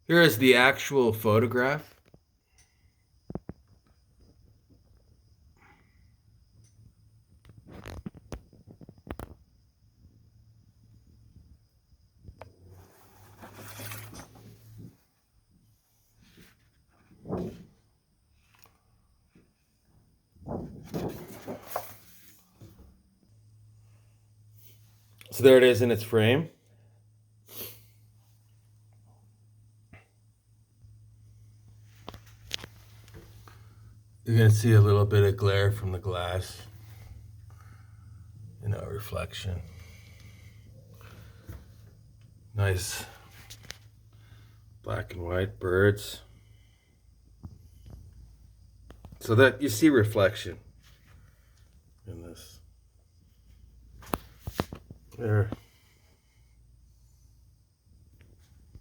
Here is the actual photograph. So there it is in its frame. You can see a little bit of glare from the glass, reflection. Nice black and white birds. So that you see reflection in this. There.